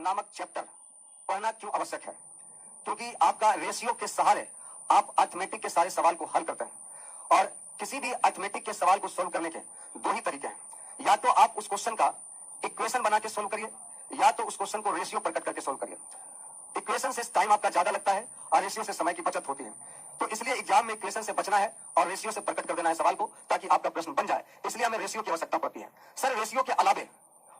नामक चैप्टर पढ़ना क्यों आवश्यक है? क्योंकि आपका रेशियो के सहारे आप अर्थमेटिक के सारे सवाल को हल करते हैं और किसी भी अर्थमेटिक के सवाल को सोल्व करने के दो ही तरीके हैं, या तो आप उस क्वेश्चन का इक्वेशन बना के सोल्व करिए या तो उस क्वेश्चन को रेशियो प्रकट करके सोल्व करिए। इक्वेशन से टाइम आपका ज्यादा लगता है और रेशियो से समय की बचत होती है, तो इसलिए एग्जाम में इक्वेशन से बचना है और रेशियो से प्रकट कर देना है सवाल को ताकि आपका प्रश्न बन जाए, इसलिए हमें रेशियो की आवश्यकता पड़ती है। सर रेशियो के अलावे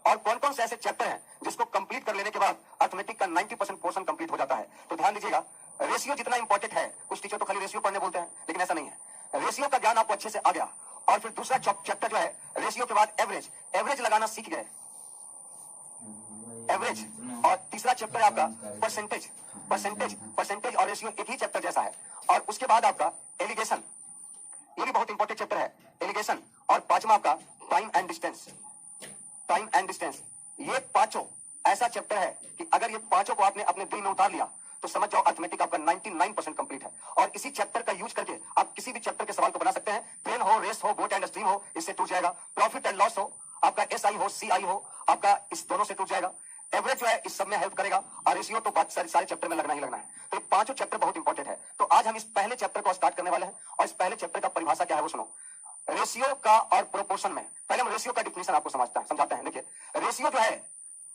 और कौन कौन से ऐसे चैप्टर हैं जिसको कंप्लीट कर लेने के बाद अर्थमेटिक का 90% पोर्शन कंप्लीट हो जाता है? तो ध्यान दीजिएगा, रेशियो जितना इंपॉर्टेंट है, कुछ टीचर तो खाली रेशियो पढ़ने बोलते हैं, लेकिन ऐसा नहीं है। रेशियो का ज्ञान आपको अच्छे से आ गया और फिर दूसरा चैप्टर जो है रेशियो के बाद एवरेज लगाना सीख गए, एवरेज, और तीसरा चैप्टर है आपका परसेंटेज और रेशियो एक ही चैप्टर जैसा है, और उसके बाद आपका एलिगेशन, ये भी बहुत इंपॉर्टेंट चैप्टर है, एलिगेशन, और पांचवा आपका टाइम एंड डिस्टेंस। ये पांचों ऐसा चैप्टर है कि अगर ये पांचों को आपने अपने दिल में उतार लिया तो समझ जाओ अर्थमेटिक आपका 99% कंप्लीट है। और इसी चैप्टर का यूज करके आप किसी भी चैप्टर के सवाल को बना सकते हैं। ट्रेन हो, रेस हो, बोट एंड स्ट्रीम हो, इससे टूट जाएगा। प्रॉफिट एंड लॉस हो, आपका SI हो, CI हो, आपका इस दोनों से टूट जाएगा। एवरेज जो है इस सब में हेल्प करेगा और रेशियो तो बात सारे चैप्टर में लगना ही लगना है। तो पांचों चैप्टर बहुत इंपॉर्टेंट है। तो आज हम इस पहले चैप्टर को स्टार्ट करने वाले हैं और इस पहले चैप्टर का परिभाषा क्या है वो सुनो। रेशियो का और प्रोपोर्शन में पहले हम रेशियो का डिफिनेशन आपको समझाते हैं। देखिए, रेशियो जो है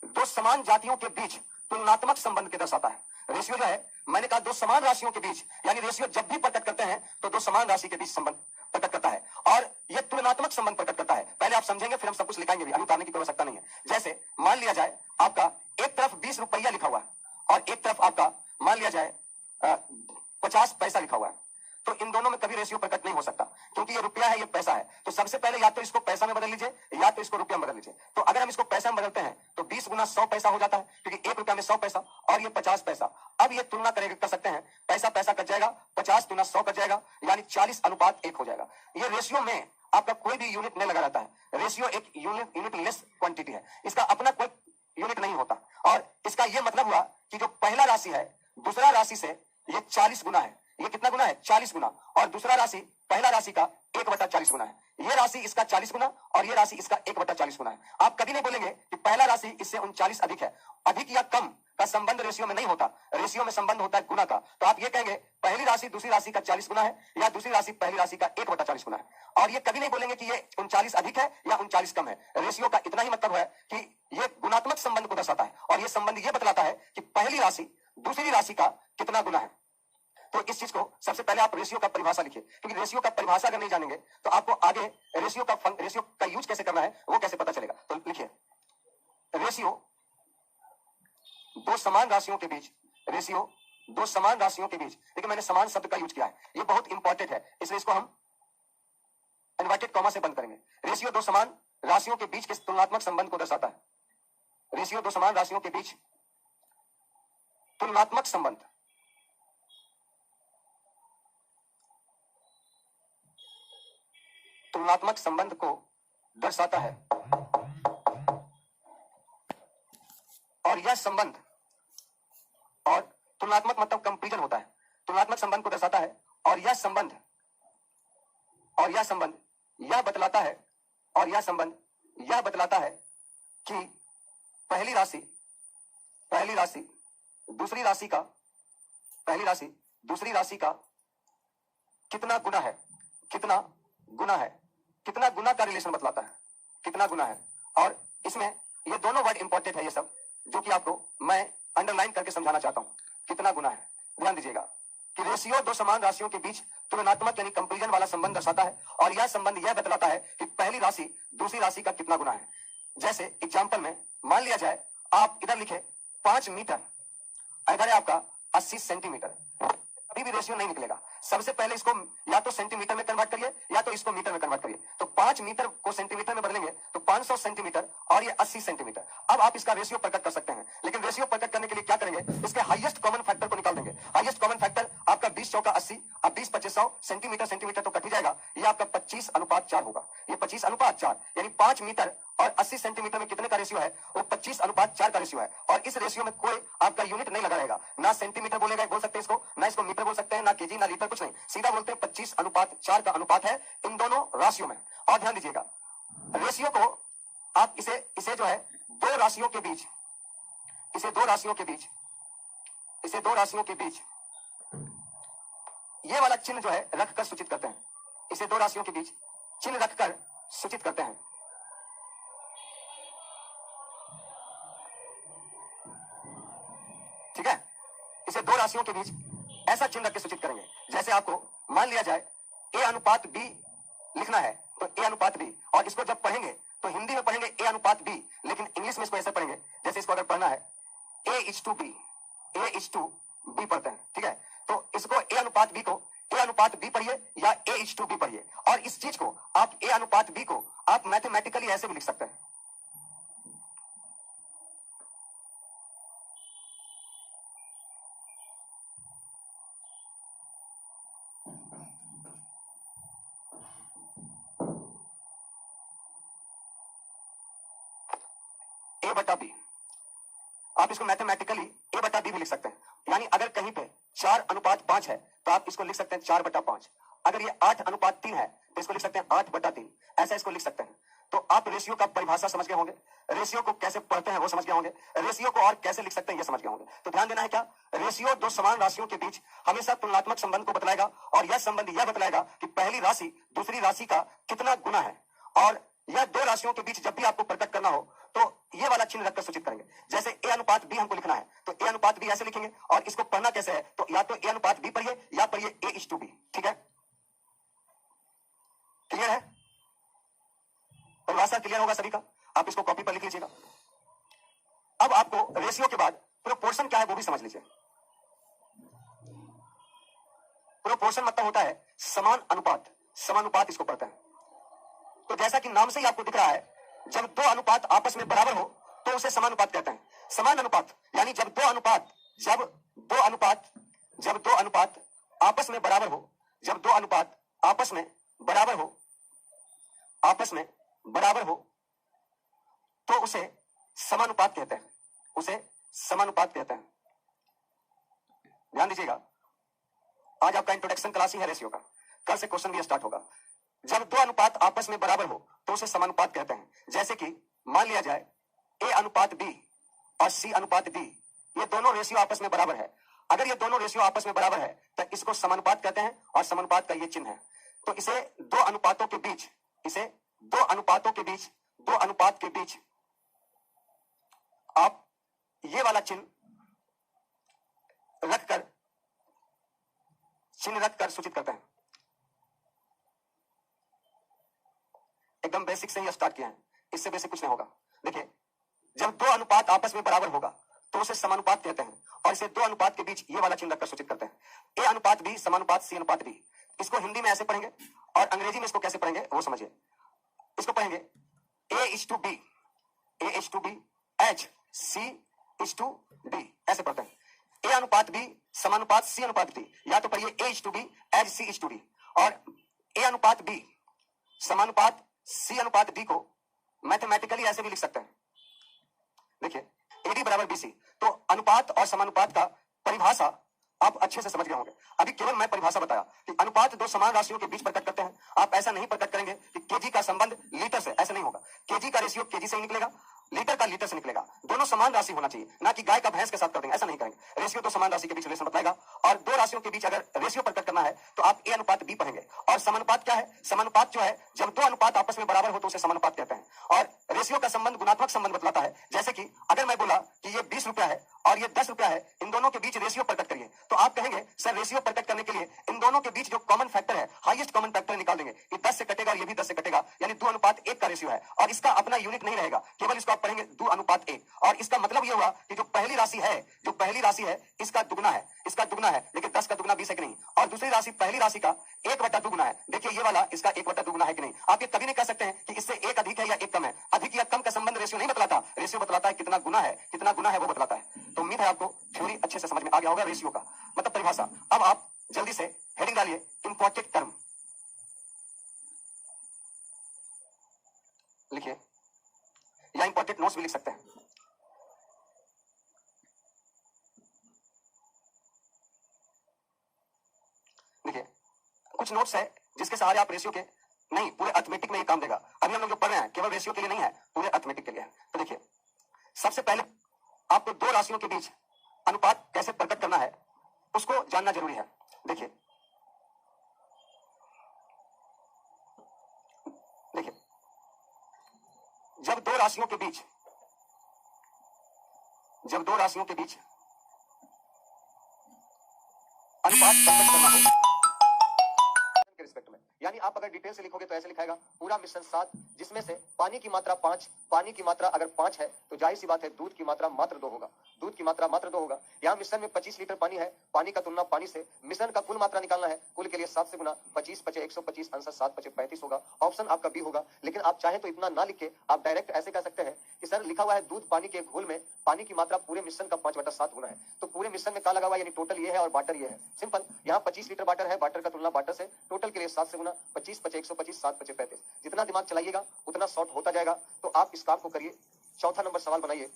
दो समान जातियों के बीच तुलनात्मक संबंध के दर्शाता है। रेशियो जो है, मैंने कहा दो समान राशियों के बीच, यानी रेशियो जब भी प्रकट करते हैं तो दो समान राशि के बीच संबंध प्रकट करता है और यह तुलनात्मक संबंध प्रकट करता है। पहले आप समझेंगे फिर हम सब कुछ लिखाएंगे भी, अभी उतारने की कोई आवश्यकता नहीं है। जैसे मान लिया जाए आपका एक तरफ 20 रुपया लिखा हुआ है और एक तरफ आपका मान लिया जाए 50 पैसा लिखा हुआ है, तो इन दोनों में कभी रेशियो प्रकट नहीं हो सकता क्योंकि ये रुपया है, ये पैसा है। तो सबसे पहले या तो इसको पैसा में बदल लीजिए या तो इसको रुपया में बदल लीजिए। तो अगर हम इसको पैसा में बदलते हैं तो 20 गुना 100 पैसा हो जाता है, क्योंकि एक रुपया में 100 पैसा और ये 50 पैसा। अब ये तुलना कर सकते हैं, पैसा पैसा कट जाएगा, 50 गुना 100 कट जाएगा, यानी 40:1 हो जाएगा। ये रेशियो में आपका कोई भी यूनिट नहीं लगा रहता है। रेशियो एक यूनिट लेस क्वांटिटी है, इसका अपना कोई यूनिट नहीं होता। और इसका यह मतलब हुआ कि जो पहला राशि है दूसरा राशि से ये 40 गुना है। ये कितना गुना है? 40 गुना। और दूसरा राशि पहला राशि का 1/40 गुना है। ये राशि इसका 40 गुना और ये राशि इसका 1/40 गुना है। आप कभी नहीं बोलेंगे कि पहला राशि इससे 39 अधिक है। अधिक या कम का संबंध रेशियो में नहीं होता, रेशियो में संबंध होता है गुना का। तो आप ये कहेंगे पहली राशि दूसरी राशि का 40 गुना है या दूसरी राशि पहली राशि का 1/40 गुना है। और ये कभी नहीं बोलेंगे कि ये 39 अधिक है या 39 कम है। रेशियो का इतना ही मतलब है कि ये गुणात्मक संबंध को दर्शाता है और ये संबंध ये बतलाता है कि पहली राशि दूसरी राशि का कितना गुना है। तो इस चीज को सबसे पहले आप रेशियो का परिभाषा लिखिए, क्योंकि रेशियो का परिभाषा अगर नहीं जानेंगे तो आपको आगे रेशियो का यूज कैसे करना है वो कैसे पता चलेगा। तो लिखिए, रेशियो दो समान राशियों के बीच, रेशियो दो समान राशियों के बीच, देखिए मैंने समान शब्द का यूज किया है, ये बहुत इंपॉर्टेंट है, इसलिए इसको हम इन्वर्टेड कॉमा से बंद करेंगे। रेशियो दो समान राशियों के बीच के तुलनात्मक संबंध को दर्शाता है। रेशियो दो समान राशियों के बीच तुलनात्मक संबंध, तुलनात्मक संबंध को दर्शाता है और यह संबंध, और तुलनात्मक मतलब कंपैरिजन होता है, तुलनात्मक संबंध को दर्शाता है और यह संबंध यह बतलाता है और यह संबंध यह बतलाता है कि पहली राशि दूसरी राशि का कितना गुना है, कितना गुना का रिलेशन बतलाता है, कितना गुना है। और इसमें ये दोनों वर्ड इंपॉर्टेंट है, ये सब जो कि आपको मैं अंडरलाइन करके समझाना चाहता हूं। कितना गुना है, ध्यान दीजिएगा कि रेशियो दो समान राशियों के बीच तुलनात्मक यानी कंपैरिजन वाला संबंध दर्शाता है और यह संबंध यह बतलाता है कि पहली राशि दूसरी राशि का कितना गुना है। जैसे एग्जांपल में मान लिया जाए आप इधर लिखे 5 मीटर, इधर है आपका 80 सेंटीमीटर, कभी भी रेशियो नहीं निकलेगा। सबसे पहले इसको या तो सेंटीमीटर में कन्वर्ट करिए या तो इसको मीटर में कन्वर्ट करिए। तो 5 मीटर को सेंटीमीटर में बदलेंगे तो 500 सेंटीमीटर और ये 80 सेंटीमीटर। अब आप इसका रेशियो प्रकट कर सकते हैं, लेकिन रेशियो प्रकट करने के लिए क्या करेंगे, इसके हाईएस्ट कॉमन फैक्टर को निकाल देंगे। हाईएस्ट कॉमन फैक्टर आपका 20 चौका 80, अब 20 25 100 सेंटीमीटर तो कट ही जाएगा। ये आपका 25:4 होगा। ये 25:4 यानी 5 मीटर और 80 सेंटीमीटर में कितने का रेशियो है, वो 25:4 का रेशियो है। और इस रेशियो में कोई आपका यूनिट नहीं लगा रहेगा, ना सेंटीमीटर बोल सकते हैं इसको, ना इसको मीटर बोल सकते हैं, ना केजी, ना लीटर, कुछ नहीं, सीधा बोलते हैं 25:4 का अनुपात है इन दोनों राशियों में। और ध्यान दीजिएगा, रेशियो को आप इसे जो है दो राशियों के बीच इसे दो राशियों के बीच, इसे दो राशियों के बीच ये वाला चिन्ह जो है रखकर सूचित करते हैं। इसे दो राशियों के बीच चिन्ह रखकर सूचित करते हैं। ठीक है, इसे दो राशियों के बीच ऐसा चिन्ह रख के सूचित करेंगे। जैसे आपको मान लिया जाए ए अनुपात बी लिखना है, तो ए अनुपात बी, और इसको जब पढ़ेंगे तो हिंदी में पढ़ेंगे ए अनुपात बी, लेकिन इंग्लिश में इसको ऐसे पढ़ेंगे जैसे इसको अगर पढ़ना है A is to B, A is to B पढ़ते हैं। ठीक है, तो इसको ए अनुपात बी को ए अनुपात बी पढ़िए या ए इज टू बी पढ़िए, और इस चीज को आप ए अनुपात बी को आप मैथमेटिकली ऐसे भी लिख सकते हैं। ए बटा बी, आप इसको मैथमेटिकली ए बटा बी भी लिख सकते हैं। यानी अगर कहीं पे 4:5 है तो आप इसको लिख सकते हैं 4/5। अगर ये 8:3 है तो इसको लिख सकते हैं 8/3। ऐसा इसको लिख सकते हैं। तो आप रेशियो का परिभाषा समझ गए होंगे, रेशियो को कैसे पढ़ते हैं वो समझ गए होंगे, रेशियो को और कैसे लिख सकते हैं ये समझ गए होंगे। तो ध्यान देना है क्या, रेशियो दो समान राशियों के बीच हमेशा तुलनात्मक संबंध को बतलाएगा, और यह संबंध यह बतलाएगा कि पहली राशि दूसरी राशि का कितना गुना है। और यह दो राशियों के बीच जब भी आपको प्रकट करना हो तो ये वाला चिन्ह रखकर सूचित करेंगे। जैसे ए अनुपात बी हमको लिखना है तो ए अनुपात बी ऐसे लिखेंगे, और इसको पढ़ना कैसे है तो या तो ए अनुपात बी पढ़िए या पढ़िए ए इज टू बी। ठीक है, क्लियर है, परिभाषा क्लियर होगा सभी का। आप इसको कॉपी पर लिख लीजिएगा। अब आपको रेशियो के बाद प्रोपोर्शन क्या है वो भी समझ लीजिए। प्रोपोर्शन मतलब होता है समान अनुपात, समानुपात इसको पढ़ते हैं। तो जैसा कि नाम से ही आपको दिख रहा है, जब दो अनुपात आपस में बराबर हो तो उसे समानुपात कहते हैं। समान अनुपात यानी जब दो अनुपात आपस में बराबर हो, जब दो अनुपात आपस में बराबर हो तो उसे समानुपात कहते हैं, उसे समानुपात कहते हैं। ध्यान दीजिएगा, आज आपका इंट्रोडक्शन क्लास ही है रेशियो का, कल से क्वेश्चन भी स्टार्ट होगा। जब दो अनुपात आपस में बराबर हो तो उसे समानुपात कहते हैं। जैसे कि मान लिया जाए ए अनुपात बी और सी अनुपात डी, ये दोनों रेशियो आपस में बराबर है। अगर ये दोनों रेशियो आपस में बराबर है तो इसको समानुपात कहते हैं, और समानुपात का ये चिन्ह है। तो इसे दो अनुपात के बीच आप ये वाला चिन्ह रखकर सूचित करते हैं। एकदम बेसिक से ही स्टार्ट किया है, इससे बेसिक कुछ नहीं होगा। देखिए, जब दो अनुपात आपस में बराबर होगा तो उसे समानुपात कहते हैं, और इसे दो अनुपात के बीच ये वाला चिन्ह रखकर सूचित करते हैं। ए अनुपात बी समानुपात सी अनुपात डी। इसको हिंदी में ऐसे पढ़ेंगे और अंग्रेजी में इसको कैसे पढ़ेंगे वो समझिए। इसको पढ़ेंगे A is to B as C is to D, ऐसे पढ़ते हैं। ए अनुपात बी समानुपात सी अनुपात डी, या तो पढ़िए A is to B as C is to D, और ए अनुपात बी समानुपात सी अनुपात डी को मैथमेटिकली ऐसे भी लिख सकते हैं। देखिए, एडी बराबर बीसी, तो अनुपात और समानुपात का परिभाषा आप अच्छे से समझ गए होंगे। अभी केवल मैं परिभाषा बताया कि अनुपात दो समान राशियों के बीच प्रकट करते हैं। आप ऐसा नहीं प्रकट करेंगे कि केजी का संबंध लीटर से, ऐसा नहीं होगा। केजी का रेशियो केजी से ही निकलेगा, लीटर का लीटर से निकलेगा। दोनों समान राशि होना चाहिए, ना कि गाय का भैंस के साथ कर देंगे, ऐसा नहीं करेंगे। रेशियो तो समान राशि के बीच रिलेशन बताएगा, और दो राशियों के बीच अगर रेशियो प्रकट करना है तो आप ए अनुपात बी पढ़ेंगे। और समानुपात क्या है, समानुपात जो है जब दो अनुपात आपस में बराबर हो तो उसे समानुपात कहते हैं। और रेशियो का संबंध गुणात्मक संबंध बतलाता है। जैसे कि अगर मैं बोला कि ये 20 रुपया है और ये 10 रुपया है, इन दोनों के बीच रेशियो प्रकट करिए, तो आप कहेंगे सर रेशियो प्रकट करने के लिए इन दोनों के बीच जो कॉमन फैक्टर है, हाईएस्ट कॉमन फैक्टर निकाल देंगे। ये 10 से कटेगा और ये भी 10 से कटेगा, यानी 2 अनुपात 1 का रेशियो है। और इसका अपना यूनिट नहीं रहेगा, केवल इसको आप पढ़ेंगे 2 अनुपात 1। और इसका मतलब ये हुआ कि जो पहली राशि है इसका दुगना है, लेकिन 10 का दुगना 20 है कि नहीं, और दूसरी राशि पहली राशि का 1/2 गुना है। देखिए ये वाला इसका 1/2 गुना है कि नहीं। आप ये कभी नहीं कह सकते हैं कि इससे 1 अधिक है या 1 कम है। अधिक या कम का संबंध रेशियो नहीं बतलाता, रेशियो बतलाता है कितना गुना है वो बतलाता है। तो उम्मीद है आपको थ्योरी अच्छे से समझ में आ गया होगा रेशियो का मतलब परिभाषा। अब आप जल्दी से हेडिंग डालिए इंपॉर्टेंट टर्म लिखिए, या इंपॉर्टेंट नोट्स भी लिख सकते हैं। देखिए, कुछ नोट्स है जिसके सहारे आप रेशियो के नहीं पूरे अर्थमेटिक में ये काम देगा। अभी हम लोग जो पढ़ रहे हैं केवल रेशियो के लिए नहीं है, पूरे अर्थमेटिक के लिए है। तो देखिए, सबसे पहले आपको दो राशियों के बीच अनुपात कैसे प्रकट करना है उसको जानना जरूरी है। देखिए देखिए जब दो राशियों के बीच अनुपात प्रकट करना हो के रिस्पेक्ट में, यानी आप अगर डिटेल से लिखोगे तो ऐसे लिखाएगा पूरा मिश्रण 7 जिसमें से पानी की मात्रा 5, पानी की मात्रा अगर 5 है तो जाहिर सी बात है दूध की मात्रा मात्र 2 होगा, दूध की मात्रा मात्र 2 होगा। यहाँ मिश्रण में 25 लीटर पानी है, पानी का तुलना पानी से, मिश्रण का कुल मात्रा निकालना है, कुल के लिए 7 से गुना 25 पचे 125 आंसर 7 पचे 35 होगा। ऑप्शन आपका बी होगा। लेकिन आप चाहे तो इतना ना लिख के आप डायरेक्ट ऐसे कह सकते हैं कि सर लिखा हुआ है दूध पानी के घोल में पानी की मात्रा पूरे मिश्रण का 5/7 गुना है, तो पूरे मिश्रण में क्या लगा हुआ है, यानी टोटल ये है और बाटर ये है। सिंपल, यहाँ 25 लीटर बाटर है, बाटर का तुलना बाटर से, टोटल के लिए 7 से गुना 25 पचे 125 7 पचे 35। जितना दिमाग चलाइएगा उतना शॉर्ट होता जाएगा। तो आप इस काम को करिए। चौथा नंबर सवाल बनाइए,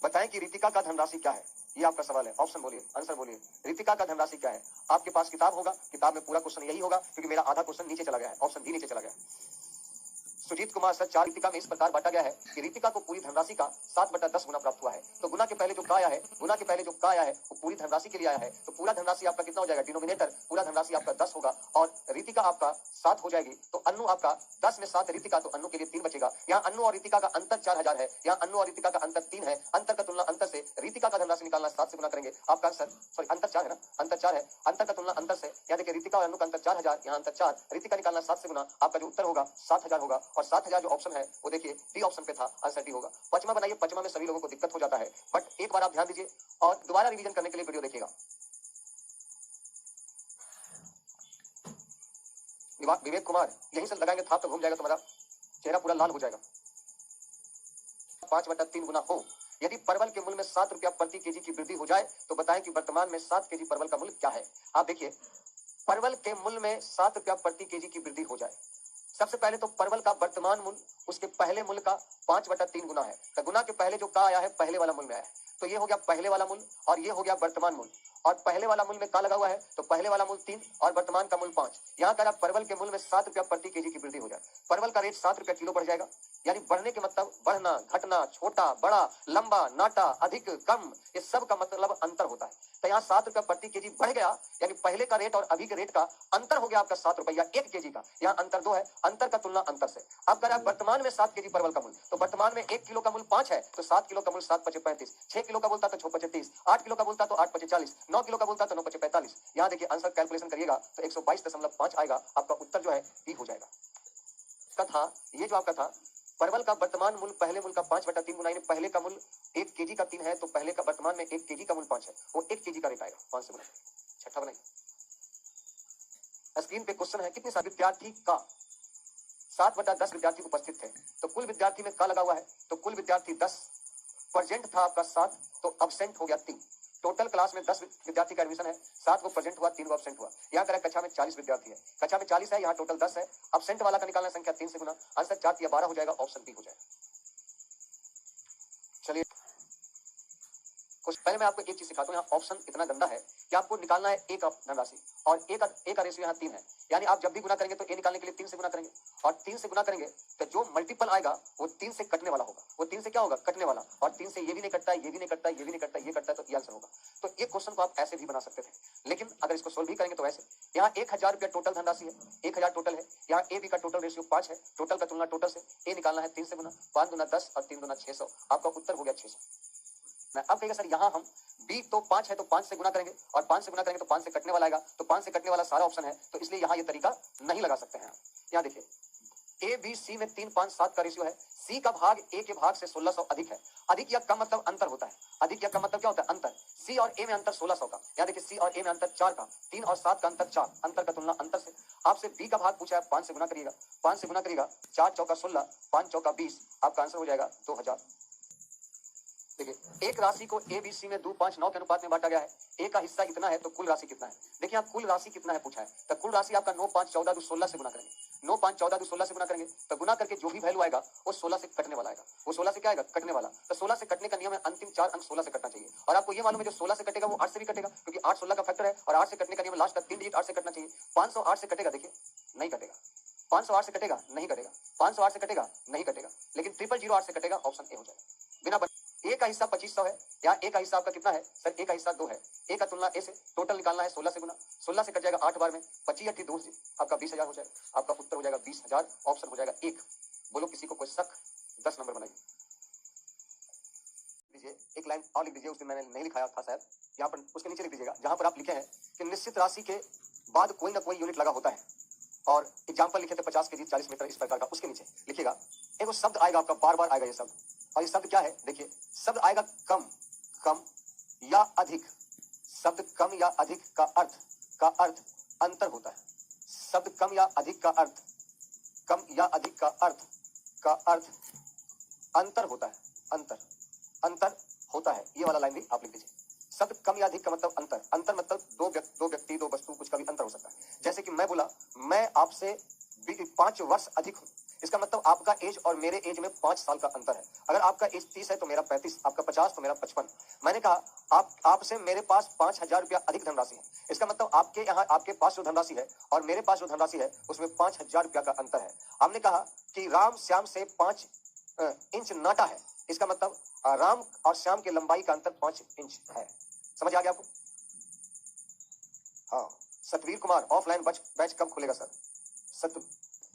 बताएं कि रितिका का धनराशि क्या है। ये आपका सवाल है। ऑप्शन बोलिए, आंसर बोलिए। रितिका का धनराशि क्या है? आपके पास किताब होगा, किताब में पूरा क्वेश्चन यही होगा क्योंकि मेरा आधा क्वेश्चन नीचे चला गया है, ऑप्शन डी नीचे चला गया। सुजीत कुमार सर, 4 रितिका में इस प्रकार बांटा गया है कि रितिका को पूरी धनराशि का 7/10 गुना प्राप्त हुआ है। तो गुना के पहले जो का आया है, गुना के पहले जो का आया है वो पूरी धनराशि के लिए आया है। तो पूरा धनराशि आपका कितना हो जाएगा, डिनोमिनेटर पूरा धनराशि आपका 10 होगा और रितिका आपका 7 हो जाएगी। तो अन्नू आपका 10 में 7 रितिका, तो अन्नू के लिए 3 बचेगा। यहाँ अन्नू और रितिका का अंतर 4000 है, यहाँ अन्नू और रितिका का अंतर 3 है। अंतर का तुलना अंतर से, रितिका का धनराशि निकालना 7 से गुना करेंगे। आपका आंसर, सॉरी अंतर 4 है ना, अंतर 4 है। अंतर का तुलना अंतर से, यहाँ देखिए रितिका और अन्नू का अंतर 4000, यहाँ अंतर 4, रितिका निकालना 7 से गुना, आपका जो उत्तर होगा 7000 होगा। और 7000 जो ऑप्शन है वो देखिए डी ऑप्शन पे था, आंसर डी होगा। पचमा बनाइए, पचमा में सभी लोगों को दिक्कत हो जाता है, बट एक बार आप ध्यान दीजिए और दोबारा रिवीजन करने के लिए वीडियो देखिएगा। विवेक कुमार, यहीं से लगाएंगे थाप तो घूम जाएगा, तुम्हारा चेहरा पूरा लाल हो जाएगा। 5/3 गुना हो, यदि परवल के मूल्य में 7 रुपया प्रति केजी की वृद्धि हो जाए तो बताएं कि वर्तमान में 7 केजी परवल का मूल्य क्या है। आप देखिए, परवल के मूल्य में 7 रुपया प्रति केजी की वृद्धि हो जाए, सबसे पहले तो परवल का वर्तमान मूल्य उसके पहले मूल्य का 5/3 गुना है। तो गुना के पहले जो का आया है पहले वाला मूल्य में आया है, तो ये हो गया पहले वाला मूल्य और ये हो गया वर्तमान मूल्य। और पहले वाला मूल्य में का लगा हुआ है तो पहले वाला मूल्य 3 और वर्तमान का मूल्य 5। यहाँ कर आप परवल के मूल्य में 7 रुपया प्रति केजी की वृद्धि हो जाए, परवल का रेट 7 रुपया किलो बढ़ जाएगा। यानी बढ़ने के मतलब बढ़ना, घटना, छोटा, बड़ा, लंबा, नाटा, अधिक, कम, ये सब का मतलब अंतर होता है। तो यहाँ 7 रुपया प्रति केजी बढ़ गया, यानी पहले का रेट और अभी के रेट का अंतर हो गया आपका 7 रुपया 1 केजी का। यहाँ अंतर 2 है, अंतर का तुलना अंतर से। अब अगर आप वर्तमान में 7 केजी परवल का मूल्य, तो वर्तमान में 1 किलो का मूल्य 5 है, तो 7 किलो का मूल्य 7 पचे 35, 6 किलो का बोलता तो 6 पचे 30, 8 किलो का बोलता तो 8 पचे 40, 9 किलो का बोलता तो 9 पचे 45। यहाँ देखिए आंसर कैलकुलेशन करिएगा तो 122.5 आएगा, आपका उत्तर जो है डी हो जाएगा। का था ये जो आपका था परवल का वर्तमान मूल्य पहले मूल्य का 5/3 गुना, यानी पहले का मूल्य 1 केजी का 3 है, तो पहले का वर्तमान में 1 केजी का मूल्य 5 है, वो 1 केजी का रेट आएगा 5 से गुना। छठा बनाइए, स्क्रीन पे क्वेश्चन है कितने सारे विद्यार्थी का 7/10 विद्यार्थी उपस्थित थे, तो कुल विद्यार्थी में का लगा हुआ है, तो कुल विद्यार्थी 10, प्रेजेंट था आपका 7, तो अब्सेंट हो गया 3। टोटल क्लास में 10 विद्यार्थी का एडमिशन है, 7 को प्रेजेंट हुआ, 3 को अब्सेंट हुआ। यहाँ करें कक्षा में 40 विद्यार्थी है, कक्षा में 40 है, यहाँ टोटल 10 है, अब्सेंट वाला का निकालना संख्या 3 से गुना, आंसर 4 या 12 हो जाएगा, ऑप्शन बी हो जाएगा। चलिए पहले मैं आपको एक चीज सिखाता हूँ। यहाँ ऑप्शन इतना गंदा है कि आपको निकालना है एक धनराशि और एक का रेशियो यहाँ 3 है, यानी आप जब भी गुना करेंगे तो ए निकालने के लिए 3 से गुना करेंगे और 3 से गुना करेंगे तो जो मल्टीपल आएगा वो 3 से कटने वाला होगा, वो 3 से क्या होगा, कटने वाला। और 3 से ये भी नहीं कटता है, ये भी नहीं कटता है, ये भी नहीं कटता है, ये कटता है, तो ये आंसर होगा। तो ये क्वेश्चन को आप ऐसे भी बना सकते थे, लेकिन अगर इसको सोल्व भी करेंगे तो ऐसे। यहाँ 1000 रुपया टोटल धनराशि है, 1000 टोटल है। यहाँ ए बी का टोटल रेशियो 5 है, टोटल का तुलना टोटल से, ए निकालना है 3 से गुना, 5 गुना 10 और 3 गुना 600, आपका उत्तर हो गया 600। अब कहेगा सर यहाँ हम बी तो 5 है तो 5 से गुना करेंगे और 5 से गुना करेंगे तो 5 से कटने वाला आएगा, तो 5 से कटने वाला सारा ऑप्शन है, तो इसलिए यहाँ ये तरीका नहीं लगा सकते हैं। यहाँ देखिए ए बी सी में 3 5 7 का रेशियो है, सी का भाग ए के भाग से 1600 अधिक है। अधिक या कम मतलब अंतर होता है, अधिक या कम मतलब क्या होता है, अंतर। सी और ए में अंतर 1600 का, यहाँ देखिए सी और ए में अंतर 4 का, 3 और 7 का अंतर 4, अंतर का तुलना अंतर से। आपसे बी का भाग पूछा है, 5 से गुना करिएगा, 5 से गुना करिएगा, 4 चौका 16, 5 चौका 20, आपका आंसर हो जाएगा 2000। देखिए एक राशि को ए बी सी में 2 5 9 के अनुपात में बांटा गया है, ए का हिस्सा इतना है तो कुल राशि कितना है। देखिए यहाँ कुल राशि कितना है पूछा है, तो कुल राशि आपका 9 5 14 2 16 से गुना करेंगे, 9 5 14 2 16 से गुना करेंगे, तो गुना करके जो भी वैल्यू आएगा वो 16 से कटने वाला आएगा, वो 16 से क्या आएगा, कटने वाला। तो 16 से कटने का नियम है अंतिम 4 अंक 16 से कटना चाहिए, और आपको ये मालूम है जो 16 से कटेगा वो 8 से भी कटेगा, क्योंकि 8 16 का फैक्टर है और 8 से कटने का नियम लास्ट का 3 डिजिट 8 से कटना चाहिए। 508 से कटेगा, देखिए नहीं कटेगा, 508 से कटेगा नहीं कटेगा, 508 से कटेगा नहीं कटेगा, लेकिन 000 से कटेगा, ऑप्शन ए हो जाएगा। बिना ए का है। यहाँ ए का हिस्सा आपका कितना है सर? ए का हिस्सा 2 है। ए का तुलना ए से, टोटल निकालना है 16 से गुना, 16 से कट जाएगा 8 बार में, 25 8 2 से आपका 20,000 हो जाएगा। आपका उत्तर हो जाएगा 20,000, ऑप्शन हो जाएगा 1। बोलो किसी को कोई शक? 10 नंबर बनाइए। लीजिए एक लाइन और लिख दीजिए, उस दिन मैंने नहीं लिखाया था शायद, यहाँ पर उसके नीचे लिख दीजिएगा जहां पर आप लिखे हैं कि निश्चित राशि के बाद कोई ना कोई यूनिट लगा होता है, और एग्जाम्पल लिखे थे 50 केजी 40 मीटर इस प्रकार का, उसके नीचे लिखिएगा एक शब्द आएगा आपका, बार बार आएगा ये शब्द, और ये शब्द क्या है? देखिए शब्द आएगा कम, कम या अधिक। शब्द कम या अधिक का अर्थ अंतर होता है। शब्द कम या अधिक का अर्थ, कम या अधिक का अर्थ अंतर होता है। अंतर होता है, ये वाला लाइन भी आप लिख दीजिए। शब्द कम या अधिक का मतलब अंतर मतलब दो व्यक्ति दो वस्तु कुछ का भी अंतर हो सकता है। जैसे कि मैं बोला मैं आपसे 5 वर्ष अधिक हूँ, इसका मतलब आपका एज और मेरे एज में 5 साल का अंतर है। अगर आपका एज 30 है तो मेरा 35, आपका 50 तो मेरा 55। मैंने कहा आपसे मेरे पास 5,000 रुपया अधिक धनराशि है, इसका मतलब आपके यहाँ आपके पास जो धनराशि है और मेरे पास जो धनराशि है उसमें 5,000 रुपया का अंतर है। हमने कहा कि राम श्याम से 5 इंच नाटा है, इसका मतलब राम और श्याम की लंबाई का अंतर 5 इंच है। समझ आ गया आपको? हाँ। सतवीर कुमार ऑफलाइन बैच कब खुलेगा सर? सत्य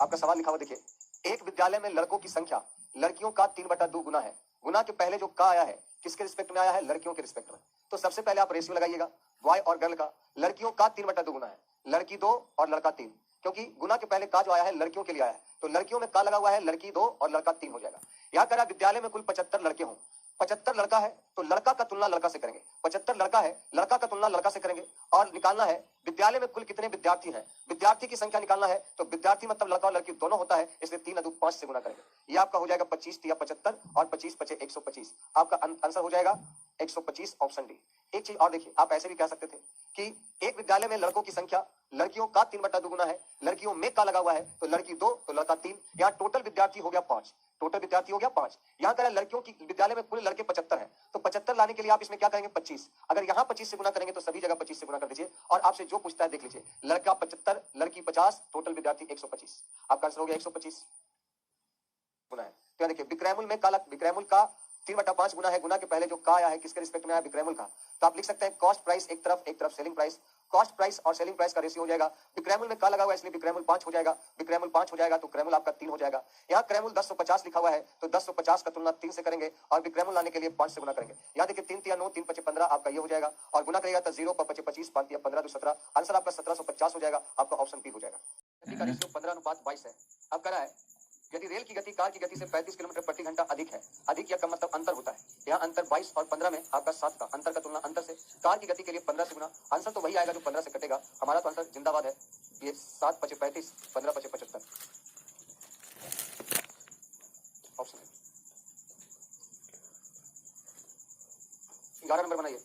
आपका सवाल लिखा हुआ देखिए, एक विद्यालय में लड़कों की संख्या लड़कियों का 3/2 गुना है। गुना के पहले जो का आया है किसके रिस्पेक्ट में आया है? लड़कियों के रिस्पेक्ट में। तो सबसे पहले आप रेशियो लगाइएगा, बॉय और गर्ल का। लड़कियों का 3/2 गुना है, लड़की 2 और लड़का 3, क्योंकि गुना के पहले का जो आया है लड़कियों के लिए आया है, तो लड़कियों में का लगा हुआ है, लड़की 2 और लड़का 3 हो जाएगा। यहाँ करा विद्यालय में कुल 75 लड़के हों, 75 लड़का है तो लड़का का तुलना लड़का से करेंगे, 75 लड़का है लड़का का तुलना लड़का से करेंगे, और निकालना है विद्यालय में कुल कितने विद्यार्थी हैं। विद्यार्थी की संख्या निकालना है तो विद्यार्थी मतलब लड़का और लड़की दोनों होता है, इसलिए 3 × 5 से गुना करेंगे। ये आपका हो जाएगा 25 × 75 और 25 × 5 = 125। आपका आंसर हो जाएगा 125, ऑप्शन डी। एक चीज और देखिए, आप ऐसे भी कह सकते थे कि एक विद्यालय में लड़कों की संख्या लड़कियों का 3/2 गुना है, लड़कियों में का लगा हुआ है तो लड़की 2 तो लड़का 3, यहाँ टोटल विद्यार्थी हो गया 5, टोटल विद्यार्थी हो गया 5। यहाँ करें लड़कियों की विद्यालय में कुल लड़के 75 है, तो 75 लाने के लिए आप इसमें क्या करेंगे? 25। अगर यहाँ 25 से गुना करेंगे तो सभी जगह 25 से गुना कर दीजिए, और आपसे जो पूछता है देख लीजिए, लड़का 75 लड़की 50, टोटल विद्यार्थी 125। आपका आंसर हो गया 125 गुना है। तो देखिए विक्रयमूल में विक्रयमूल का 3/5 गुना है, गुना के पहले जो का आया है किसके रिस्पेक्ट में आया? विक्रयमूल का। तो आप लिख सकते हैं कॉस्ट प्राइस एक तरफ सेलिंग प्राइस, कॉस्ट प्राइस और सेलिंग प्राइस का रेशियो हो जाएगा। विक्रयमूल में का लगा हुआ है इसलिए विक्रयमूल 5 हो जाएगा, विक्रयमूल 5 हो जाएगा तो क्रयमूल आपका 3 हो जाएगा। यहाँ क्रयमूल 1050 लिखा हुआ है तो 1050 का तुलना 3 से करेंगे और विक्रयमूल लाने के लिए 5 से गुना करेंगे। यहाँ देखिए 3 × 3 = 9, 3 × 5 = 15, आपका ये हो जाएगा, और गुना करेगा तो 0 × 5 = 25, 5 × 15 = 17, आंसर आपका 1750 हो जाएगा। आपका ऑप्शन बी हो जाएगा। का रेशियो 15:22 है। अब कह रहा है यदि रेल की गति कार की गति से 35 किलोमीटर प्रति घंटा अधिक है, अधिक या कम मतलब अंतर होता है। यहाँ अंतर 22 और 15 में आपका 7 का अंतर का तुलना अंतर से कार की गति के लिए 15 से गुना, आंसर तो वही आएगा जो 15 से कटेगा। हमारा तो आंसर जिंदाबाद है, ये 7 × 5 = 35, 15 × 5 = 75, ऑप्शन है। 11 नंबर बनाइए।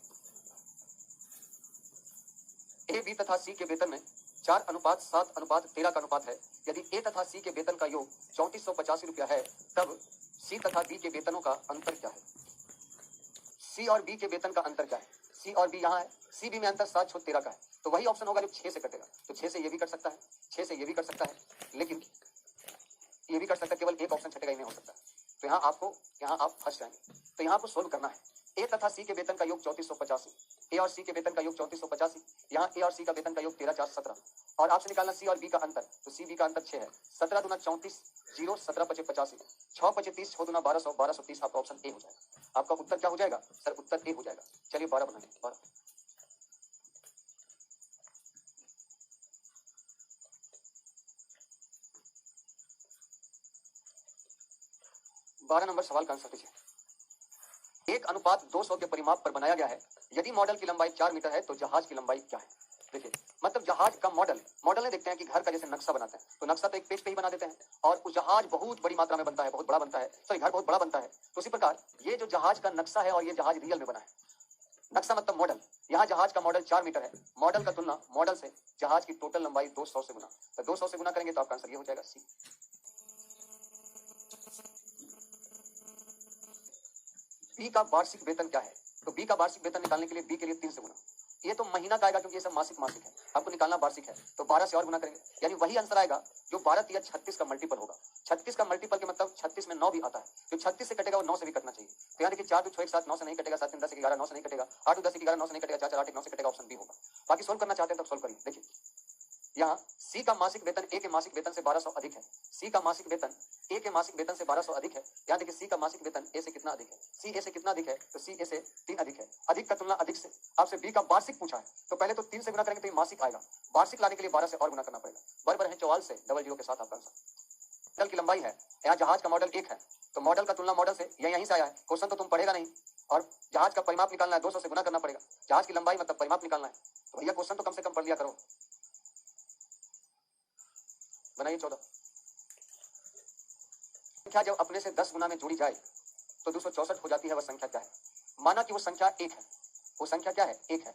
ए बी तथा सी के वेतन में 4:7:13 का अनुपात है। यदि ए तथा सी के वेतन का योग 3485 रुपया है, तब सी तथा बी के वेतनों का अंतर क्या है? सी और बी के वेतन का अंतर क्या है? सी और बी यहाँ है, सी बी में अंतर 7/13 का है, तो वही ऑप्शन होगा जो 6 से कटेगा। तो 6 से ये भी कट सकता है, 6 से ये भी कट सकता है, लेकिन ये भी कट सकता है, केवल एक ऑप्शन छटेगा ही नहीं हो सकता। तो यहाँ आप फंस जाएंगे। तो यहाँ आपको सोल्व करना है। ए तथा सी के वेतन का योग 3485, ए और सी के वेतन का योग 3485, यहाँ ए और सी का वेतन का योग 13/4/17, और आपसे निकालना सी और बी का अंतर, तो सी बी का अंतर 6 है। 17 दूना 34, 0 17 × 5 = 85, 6 × 5 = 30, 6 दूना 1200, 1230, आपका ऑप्शन ए हो जाएगा। आपका उत्तर क्या हो जाएगा सर? उत्तर ए हो जाएगा। चलिए 12 बनाइए, 12 नंबर सवाल का आंसर दीजिए। 1:200 के परिमाप पर बनाया गया है। यदि मॉडल की लंबाई 4 मीटर है तो जहाज की लंबाई क्या है? देखिए मतलब जहाज का मॉडल में देखते हैं कि घर का जैसे नक्शा बनाते हैं, तो नक्शा तो एक पेज पे ही बना देते हैं, और वो जहाज बहुत बड़ी मात्रा में बनता है, बहुत बड़ा बनता है, सॉरी घर बहुत बड़ा बनता है। तो उसी प्रकार ये जो जहाज का नक्शा है और ये जहाज रियल में बना है। नक्शा मतलब मॉडल, यहाँ जहाज का मॉडल 4 मीटर है, मॉडल का तुलना मॉडल से जहाज की टोटल लंबाई 200 से गुना, तो 200 से गुना करेंगे तो आपका आंसर ये हो जाएगा सी। बी का वार्षिक वेतन क्या है? तो बी का वार्षिक वेतन निकालने के लिए बी के लिए 3 से गुना, ये तो महीना का आएगा क्योंकि ये सब मासिक मासिक है, आपको निकालना वार्षिक है, तो 12 से और गुना करेंगे, यानी वही आंसर आएगा जो 12 या 36 का मल्टीपल होगा। 36 का मल्टीपल के मतलब 36 में 9 भी आता है, जो 36 से कटेगा वो 9 से भी कटना चाहिए। तो यानी कि 4 2 6 1 7 9 से नहीं कटेगा, 7 3 10 11 9 से नहीं कटेगा, 8 2 10 11 9 से नहीं कटेगा, 4 4 8 1 9 से कटेगा, ऑप्शन बी होगा। बाकी सोल्व करना चाहते हैं तब सोल्व करिए। देखिए यहाँ सी का मासिक वेतन ए के मासिक वेतन से 1200 अधिक है। सी का मासिक वेतन ए के मासिक वेतन से 1200 अधिक है। यहाँ देखिए सी का मासिक वेतन ए से कितना अधिक है, सी ए से कितना अधिक है, तो सी ए से 3 अधिक है। अधिक का तुलना अधिक से, आपसे बी का वार्षिक पूछा है, तो पहले तो 3 से गुना करेंगे तो ये मासिक आएगा, वार्षिक लाने के लिए 12 से और गुना करना पड़ेगा। बराबर है 44 से, डबल जीरो के साथ आपका आंसर। मॉडल की लंबाई है, यहाँ जहाज का मॉडल 1 है, तो मॉडल का तुलना मॉडल से यहीं से आया है। क्वेश्चन तो तुम पढ़ेगा नहीं, और जहाज का परिमाप निकालना है, 200 से गुना करना पड़ेगा। जहाज की लंबाई मतलब परिमाप निकालना है, तो भैया क्वेश्चन तो कम से कम पढ़ लिया करो। बनाइए 14। संख्या जब अपने से 10 गुना में जोड़ी जाए तो 264 हो जाती है, वह संख्या क्या है? माना कि वो संख्या 1 है, वो संख्या क्या है? 1 है,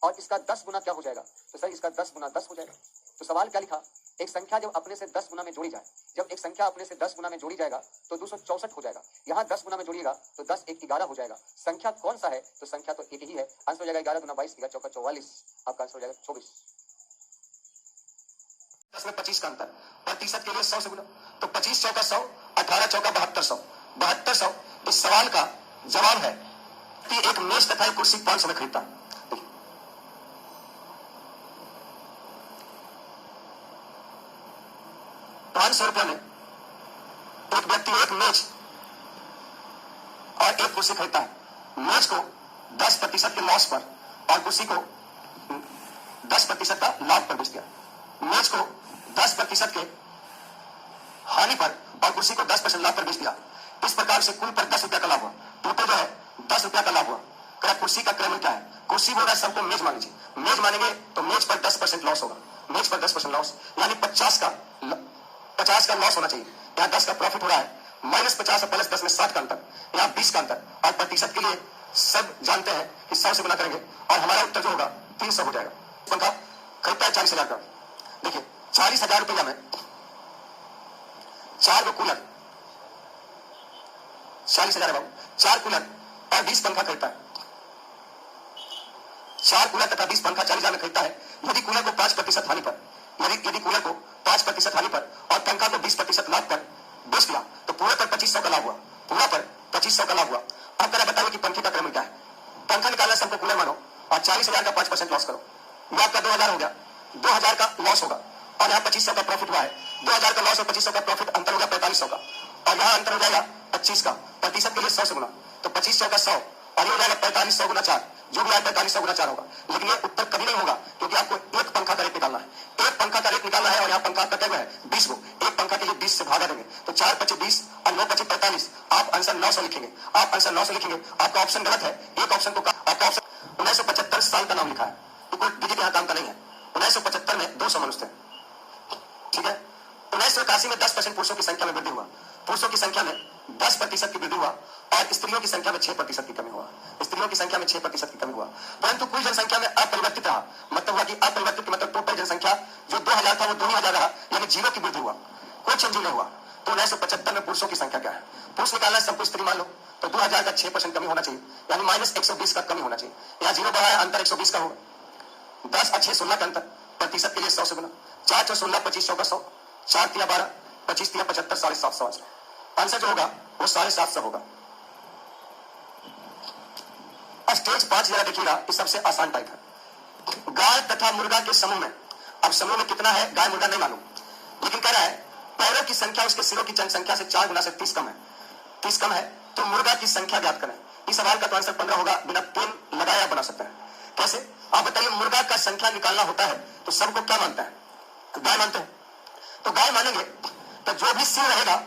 और इसका 10 गुना क्या हो जाएगा? तो सर इसका 10 गुना 10 हो जाएगा। तो सवाल क्या लिखा? एक संख्या जब अपने से 10 गुना में जोड़ी जाए, जब एक संख्या अपने से 10 गुना में जोड़ी जाएगा तो 264 हो जाएगा। यहाँ 10 गुना में जोड़िएगा तो 10 1 11 हो जाएगा। संख्या कौन सा है? तो संख्या तो एक ही है। आंसर हो जाएगा 11 गुना 22 11 चौका 44, आपका आंसर हो जाएगा 24। 10 में 25 का अंतर, प्रतिशत के लिए 100 से गुना, तो 25 चौका 100, 18 चौका 7200, 7200। इस सवाल का जवाब है कि एक मेज तथा एक कुर्सी 500 में खरीदता। 500 रुपये में एक व्यक्ति एक मेज और एक कुर्सी खरीदता है। मेज को 10% के लॉस पर और कुर्सी को 10% का लाभ पर बेच दिया। मेज को 10% के हानि पर और कुर्सी को 10% लाभ पर बेच दिया। इस प्रकार से कुल पर 10 रुपया का लाभ हुआ। टोटल जो है 10 रुपया का लाभ हुआ। क्या कुर्सी का क्रम क्या है? कुर्सी बोल रहा है सबको मेज मान लीजिए, मेज मानेंगे तो मेज पर 10% लॉस होगा, मेज पर 10% लॉस, यानी 50 का लॉस होना चाहिए। यहाँ 10 का प्रॉफिट हो रहा है, -50 और +10 में 60 का अंतर, यहाँ 20 का अंतर। और प्रतिशत के लिए सब जानते हैं कि 100 से गुना करेंगे और हमारा उत्तर जो होगा 300 हो जाएगा। पंखा खरीदता है 40,000 का। देखिए 40,000 रुपया में 4 गो कूलर, 40,000 बाबू, 4 कूलर और 20 पंखा खरीदता है। 4 कूलर तथा 20 पंखा 40,000 में खरीदता है। यदि कूलर को 5% हानि पर, यदि कूलर को 5% हानि पर और पंखा को 20% लाभ पर बेच दिया तो पूरे पर 2500 का लाभ हुआ, पूरा पर 2500 का लाभ हुआ। अब करा बताइए कि पंखे का क्रम क्या है? पंखा निकालना सबको कूलर मानो और 40,000 का 5% लॉस करो, यह आपका 2,000 हो गया। 2,000 का लॉस होगा और यहाँ 2500 का प्रॉफिट हुआ है। 2,000 का लॉस और 2500 का प्रॉफिट, अंतर होगा 4500 का, और यहाँ अंतर हो जाएगा 25 का। प्रतिशत के लिए 100 से गुना, तो 2500 का 100 और ये हो जाएगा 4500 गुना 4, जो भी आए 4500 गुना 4 होगा। लेकिन ये उत्तर कभी नहीं होगा क्योंकि आपको एक पंखा का रेट निकालना है, एक पंखा का रेट निकालना है और यहाँ पंखा कटे हुए हैं 20 को, एक पंखा के लिए 20 से भागा देंगे तो 4 × 5 = 20 और 9 × 5 = 45। आप आंसर 900 लिखेंगे, आप आंसर 900 लिखेंगे। आपका ऑप्शन गलत है, एक ऑप्शन को आपका ऑप्शन 1975 साल का नाम लिखा है, तो कोई डिजिट यहाँ काम का नहीं है। 1975 में 200 मनुष्य थे, ठीक है। 1981 में 10% पुरुषों की संख्या में वृद्धि हुआ, पुरुषों की संख्या में 10% की वृद्धि हुआ और स्त्रियों की संख्या में 6% की कमी हुआ, स्त्रियों की संख्या में 6% की कमी हुआ। परंतु कुल जनसंख्या में अपरिवर्तित रहा, मतलब हुआ कि अपरिवर्तित मतलब टोटल जनसंख्या जो 2000 था वो 2000 रहा, यानी 0 की वृद्धि हुआ, कोई चेंज नहीं हुआ। तो 1975 में पुरुषों की संख्या क्या है? पुरुष निकालना है, सबको स्त्री मान लो, तो 2000 का 6% कमी होना चाहिए, यानी -120 का कमी होना चाहिए। यहाँ 0 बढ़ा है, अंतर 120 का होगा। 10 और 6 16 का अंतर, प्रतिशत के लिए 100 से गुना, 4 × 16 2500 का 100, 4 × 3 = 12, 25 × 3 = 75, 750 आंसर जो होगा वो 750 होगा। स्टेज 5 जरा देखिएगा, ये सबसे आसान टाइप है। गाय तथा मुर्गा के समूह में, अब समूह में कितना है गाय मुर्गा नहीं मालूम, लेकिन कह रहा है पैरों की संख्या उसके सिरों की जनसंख्या से 4 गुना से 30 कम है, 30 कम है, तो मुर्गा की संख्या ज्ञात करें। इस सवाल का तो आंसर 15 होगा, बिना पेन लगाया बना सकते हैं। कैसे? आप बताइए, मुर्गा का संख्या निकालना होता है तो सबको क्या मानता है? गाय मानते हैं, तो गाय मानेंगे तो जो भी सिर रहेगा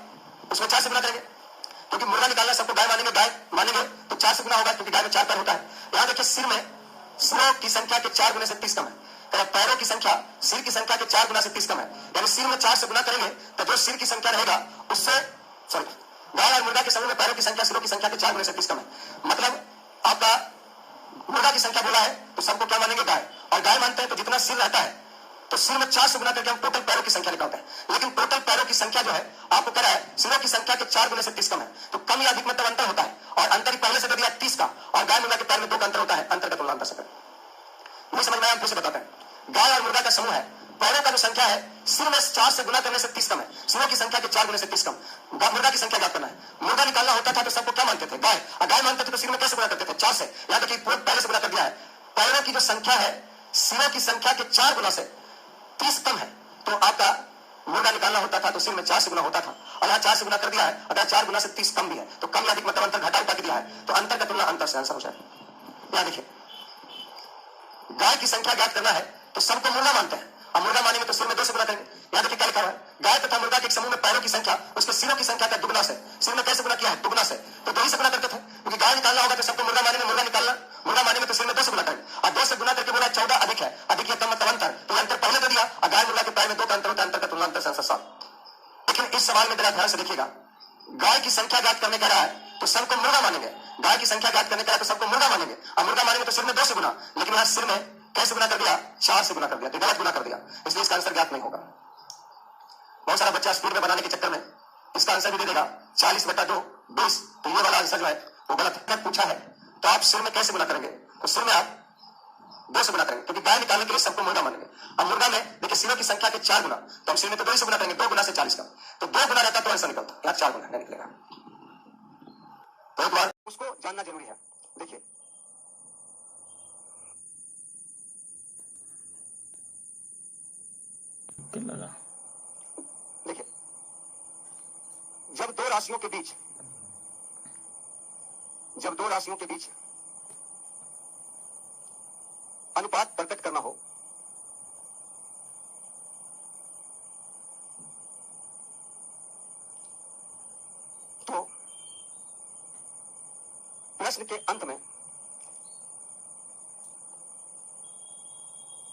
उसमें 4 से गुना करेंगे, क्योंकि मुर्गा निकालना सबको गाय मानेंगे, गाय मानेंगे तो 4 से गुना होगा क्योंकि गाय में 4 पैर होता है। यहाँ देखिए सिरों की संख्या के 4 गुना से 30 कम है, पैरों की संख्या सिर की संख्या के 4 गुना से 30 कम है, यानी सिर में 4 से गुना करेंगे तो जो सिर की संख्या रहेगा उससे, सॉरी, गाय और मुर्गा के समूह में पैरों की संख्या सिरों की संख्या के 4 गुना से 30 कम है। मतलब आपका मुर्गा की संख्या बोला है तो सबको क्या मानेंगे? गाय, और गाय मानते हैं तो जितना सिर रहता है तो सिर में 4 से गुना करके हम टोटल पैरों की संख्या निकालते हैं, लेकिन टोटल पैरों की संख्या जो है आपको कह रहा है सिरों की संख्या के 4 गुना से 30 कम है, तो कम या अधिक मतलब अंतर होता है, और अंतर ही पहले से कर दिया 30 का, और गाय मुर्गा के पैर में 2 का अंतर होता है, अंतर का तुलना अंतर से करें। से बताते हैं। गाय और मुर्गा का समूह है, पैरों का जो संख्या है सिर में 4 से गुना करने से 30 कम है, सिरों की संख्या के 4 गुने से 30 कम। मुर्गा की संख्या ज्ञात करना है। मुर्गा निकालना होता था तो सबको क्या मानते थे? गाय। और गाय मानते थे तो सिर में कैसे गुना करते थे? 4 से। यहाँ देखिए पहले से गुना कर दिया है। पैरों की जो संख्या है सिरों की संख्या के 4 गुना से 30 कम है, तो आपका मुर्गा निकालना होता था तो सिर में 4 से गुना होता था, और यहाँ 4 से गुना कर दिया है, अगर 4 गुना से 30 कम भी है तो कम या अधिक मतलब अंतर घटा उठा के दिया है, तो अंतर का तुलना अंतर से आंसर हो जाए। यहाँ देखिए गाय की संख्या ज्ञात करना है तो सबको मुर्गा मानते हैं, और मुर्गा मानेंगे तो सिर में 2 से गुना करेंगे। यहाँ देखिए क्या लिखा हुआ है, गाय तथा मुर्गा के एक समूह में पैरों की संख्या उसके सिरों की संख्या का दुगुना से, सिर में कैसे गुना किया है? दुगुना से, तो 2 ही से गुना करते थे, क्योंकि गाय निकालना होगा तो सबको मुर्गा मानेंगे, मुर्गा मानेंगे तो सिर में 2 से गुना करेंगे, और 2 से गुना करके बोला 14 अधिक है, अधिक या कम मतलब अंतर, तो अंतर पहले दे दिया, और गाय मुर्गा के पैर में 2 का अंतर होता है, अंतर का तुलना अंतर से आंसर 7। लेकिन इस सवाल में जरा ध्यान से देखिएगा, गाय की संख्या ज्ञात करने का रहा है तो सबको मुर्गा मानेंगे, गाय की संख्या ज्ञात करने का है तो सबको मुर्गा मानेंगे, और मुर्गा मानेंगे तो सिर में 2 से गुना, लेकिन यहाँ सिर में कैसे गुना कर दिया? 4 से गुना कर दिया, तो गलत गुना कर दिया, इसलिए इसका आंसर ज्ञात नहीं होगा। बहुत सारा बच्चा स्पीड में बनाने के चक्कर में इसका आंसर भी दे देगा 40/2 20, तो ये वाला आंसर जो है वो गलत है। पूछा है तो आप सिर में कैसे गुना करेंगे? तो सिर में आप 2 से गुना करेंगे, क्योंकि गाय निकालने के लिए सबको मुर्गा मानेंगे, और मुर्गा में देखिए सिरों की संख्या के 4 गुना, तो हम सिर में तो 2 से गुना करेंगे, 2 गुना से 40 का, तो 2 गुना रहता तो आंसर निकलता, यहाँ 4 गुना नहीं निकलेगा। तो एक बार उसको जानना जरूरी है। देखिए देखिए जब दो राशियों के बीच अनुपात प्रकट करना हो तो प्रश्न के अंत में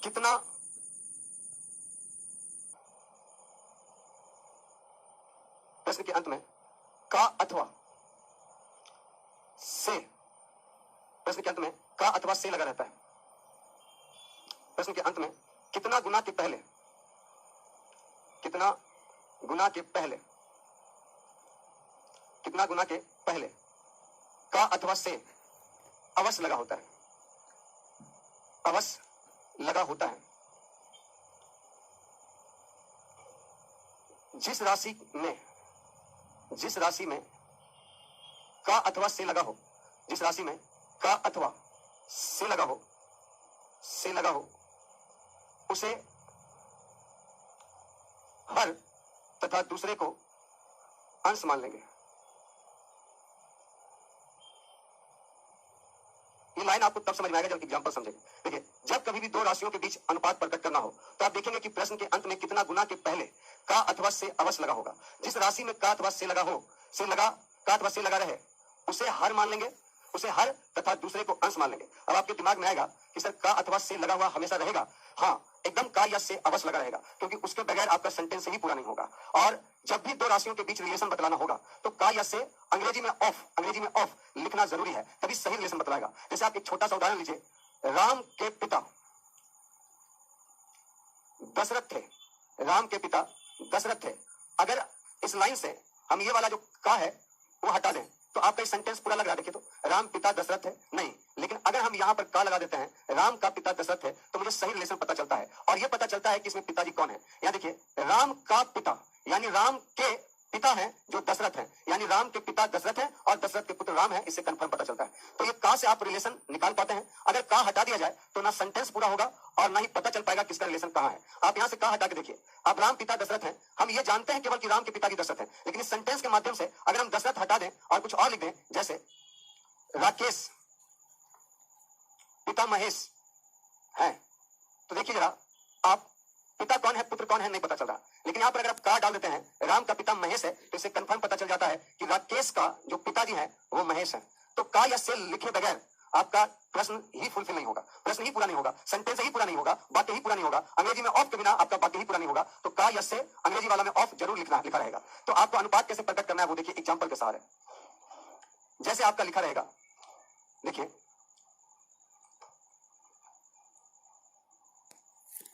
कितना प्रश्न के अंत में का अथवा से, प्रश्न के अंत में का अथवा से लगा रहता है। प्रश्न के अंत में कितना गुना के पहले का अथवा से अवश्य लगा होता है। जिस राशि में का अथवा से लगा हो उसे हर तथा दूसरे को अंश मान लेंगे। ये लाइन आपको तब समझ में आएगा जब एग्जांपल समझेंगे। देखिए जब कभी भी दो राशियों के बीच अनुपात प्रकट करना हो तो आप देखेंगे कि प्रश्न के अंत में कितना गुना के पहले का अथवा से अवश्य लगा होगा। जिस राशि में का अथवा से लगा रहे उसे हर मान लेंगे, उसे हर तथा दूसरे को अंश मान लेंगे। अब आपके दिमाग में आएगा कि सर का अथवा से लगा हुआ हमेशा रहेगा? हाँ, एकदम का या से अवश्य लगा रहेगा, क्योंकि उसके बगैर आपका सेंटेंस ही पूरा नहीं होगा। और जब भी दो राशियों के बीच रिलेशन बतलाना होगा तो का या से अंग्रेजी में ऑफ लिखना जरूरी है, तभी सही रिलेशन बतलाएगा। जैसे आप एक छोटा सा उदाहरण लीजिए, राम के पिता दशरथ थे। अगर इस लाइन से हम ये वाला जो का है वो हटा दें तो आपका सेंटेंस पूरा लग रहा है। देखिए तो राम पिता दशरथ है नहीं, लेकिन अगर हम यहाँ पर का लगा देते हैं, राम का पिता दशरथ है, तो मुझे सही रिलेशन पता चलता है। और ये पता चलता है कि इसमें पिताजी कौन है। यहाँ देखिए राम का पिता यानी राम के पिता है जो दशरथ है, यानी राम के पिता दशरथ है और दशरथ के पुत्र राम है, इससे कंफर्म पता चलता है। तो ये का से आप रिलेशन निकाल पाते हैं। अगर का हटा दिया जाए तो ना सेंटेंस पूरा होगा और ना ही पता चल पाएगा किसका रिलेशन कहाँ है। आप यहाँ से का हटा के देखिए, आप राम पिता दशरथ हैं, हम ये जानते हैं केवल कि राम के पिता की दशरथ है, लेकिन इस सेंटेंस के माध्यम से अगर हम दशरथ हटा दें और कुछ और लिख दें, जैसे राकेश पिता महेश है, तो देखिए जरा आप पिता कौन है पुत्र कौन है नहीं पता चल रहा। लेकिन यहाँ पर अगर आप का डाल देते हैं राम का पिता महेश है, तो इससे कंफर्म पता चल जाता है कि राकेश का जो पिताजी है वो महेश है। तो का या से लिखे बगैर आपका प्रश्न ही फुलफिल नहीं होगा, प्रश्न ही पूरा नहीं होगा, सेंटेंस ही पूरा नहीं होगा, वाक्य ही पूरा नहीं होगा। अंग्रेजी में ऑफ के बिना आपका वाक्य ही पूरा नहीं होगा। तो का या से अंग्रेजी वाला में ऑफ जरूर लिखा रहेगा। तो आपको अनुपात कैसे प्रकट करना है वो देखिए एग्जाम्पल के सहारे। जैसे आपका लिखा रहेगा, देखिए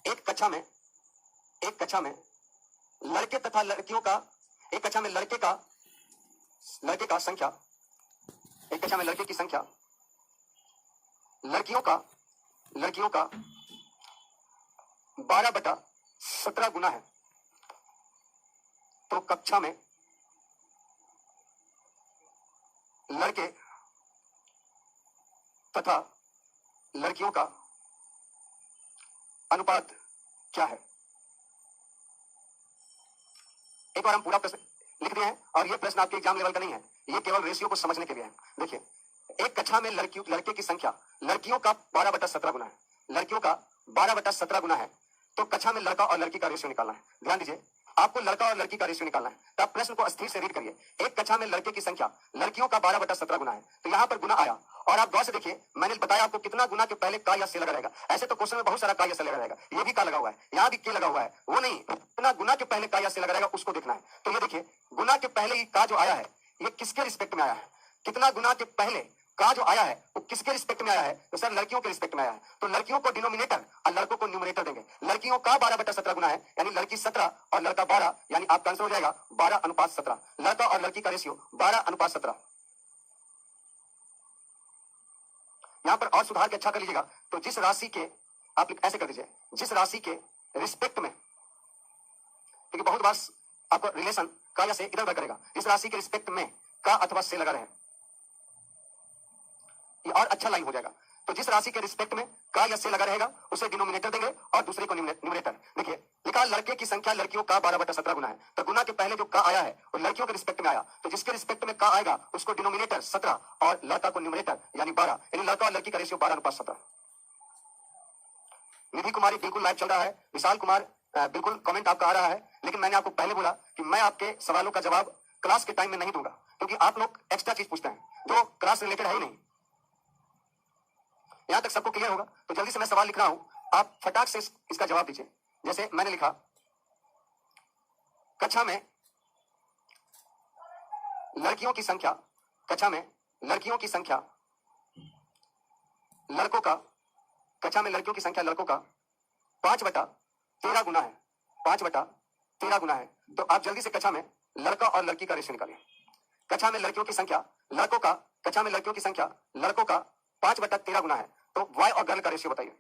एक कक्षा में लड़के तथा लड़कियों का एक कक्षा में लड़के का संख्या, एक कक्षा में लड़के की संख्या लड़कियों का 12/17 गुना है तो कक्षा में लड़के तथा लड़कियों का अनुपात क्या है? एक बार हम पूरा प्रश्न लिख दिए हैं और यह प्रश्न आपके एग्जाम लेवल का नहीं है, यह केवल रेशियो को समझने के लिए है। देखिए, एक कक्षा में लड़के की संख्या लड़कियों का 12/17 गुना है, लड़कियों का 12/17 गुना है तो कक्षा में लड़का और लड़की का रेशियो निकालना है। ध्यान दीजिए, आपको लड़का और लड़की का रेशियो निकालना है। तो आप प्रश्न को अस्थिर से रीड करिए। एक कक्षा में लड़के की संख्या लड़कियों का 12/17 गुना है तो यहां पर गुना आया और आप गौर से देखिए, मैंने बताया आपको कितना गुना के पहले का या से लगा रहेगा। ऐसे तो क्वेश्चन में बहुत सारा का या से लगा रहेगा, ये भी का लगा हुआ है, यहाँ भी के लगा हुआ है, वो नहीं, कितना गुना के पहले का या से लगा रहेगा उसको देखना है। तो ये देखिए, गुना के पहले ही का जो आया है ये किसके रिस्पेक्ट में आया है? कितना गुना के पहले का जो आया है वो किसके रिस्पेक्ट में आया है? तो सर लड़कियों के रिस्पेक्ट में आया है। तो लड़कियों को डिनोमिनेटर और लड़कों को न्यूमरेटर देंगे। लड़कियों का 12/17 गुना है यानी लड़की 17 और लड़का 12, यानी आपका आंसर हो जाएगा 12:17। लड़का और लड़की का रेशियो 12:17। यहां पर और सुधार के अच्छा कर लीजिएगा। तो जिस राशि के, आप ऐसे कर दीजिए, जिस राशि के रिस्पेक्ट में, क्योंकि बहुत बार आपको रिलेशन का या से इधर उधर करेगा, इस राशि के रिस्पेक्ट में का अथवा से लगा रहे, ये और अच्छा लाइन हो जाएगा। तो जिस राशि के रिस्पेक्ट में का या से लगा रहेगा उसे डिनोमिनेटर देंगे और दूसरे को न्यूमरेटर। देखिए लिखा, लड़के की संख्या लड़कियों का 12/17 गुना है तो गुना के पहले जो का आया है वो लड़कियों के रिस्पेक्ट में आया, तो जिसके रिस्पेक्ट में का आएगा उसको डिनोमिनेटर 17 और लड़का को न्यूमरेटर यानी 12, यानी लड़का और लड़की का रेशियो 12:17। निधि कुमारी बिल्कुल लाइव चल रहा है, विशाल कुमार बिल्कुल कमेंट आपका आ रहा है, लेकिन मैंने आपको पहले बोला कि मैं आपके सवालों का जवाब क्लास के टाइम में नहीं दूंगा क्योंकि आप लोग एक्स्ट्रा चीज पूछते हैं जो क्लास रिलेटेड है ही नहीं। यहां तक सबको क्लियर होगा? तो जल्दी से मैं सवाल लिख रहा हूं, आप फटाक से इसका जवाब दीजिए। जैसे मैंने लिखा, कक्षा में लड़कियों की संख्या, कक्षा में लड़कियों की संख्या लड़कों का, कक्षा में लड़कियों की संख्या लड़कों का 5/13 गुना है, 5/13 गुना है। तो आप जल्दी से कक्षा में लड़का और लड़की का रेशियो निकालिए। कक्षा में लड़कियों की संख्या लड़कों का, कक्षा में लड़कियों की संख्या लड़कों का 5/13 गुना है तो बॉय और गर्ल का रेशियो बताइए।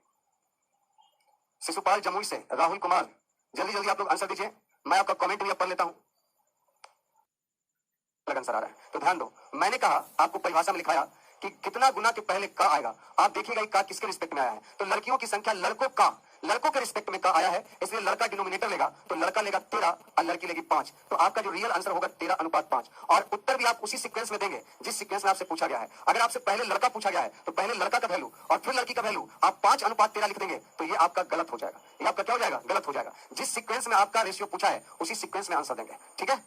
शिशुपाल जमुई से राहुल कुमार, जल्दी जल्दी आप लोग आंसर दीजिए, मैं आपका कमेंट भी पढ़ लेता हूं। आंसर आ रहा है तो ध्यान दो, मैंने कहा आपको परिभाषा में लिखाया कि कितना गुना के पहले का आएगा। आप देखिएगा का किसके रिस्पेक्ट में आया है, तो लड़कियों की संख्या लड़कों का, लड़कों के रिस्पेक्ट में का आया है, इसलिए लड़का डिनोमिनेटर लेगा तो लड़का लेगा 13 और लड़की लेगी 5। तो आपका जो रियल आंसर होगा 13:5 और उत्तर भी आप उसी सीक्वेंस में देंगे जिस सीक्वेंस में आपसे पूछा गया है। अगर आपसे पहले लड़का पूछा गया है तो पहले लड़का का वैल्यू और फिर लड़की का वैल्यू आप 5:13 लिख देंगे तो ये आपका गलत हो जाएगा, ये आपका क्या हो जाएगा? गलत हो जाएगा। जिस सीक्वेंस में आपका रेशियो पूछा है उसी सीक्वेंस में आंसर देंगे, ठीक है?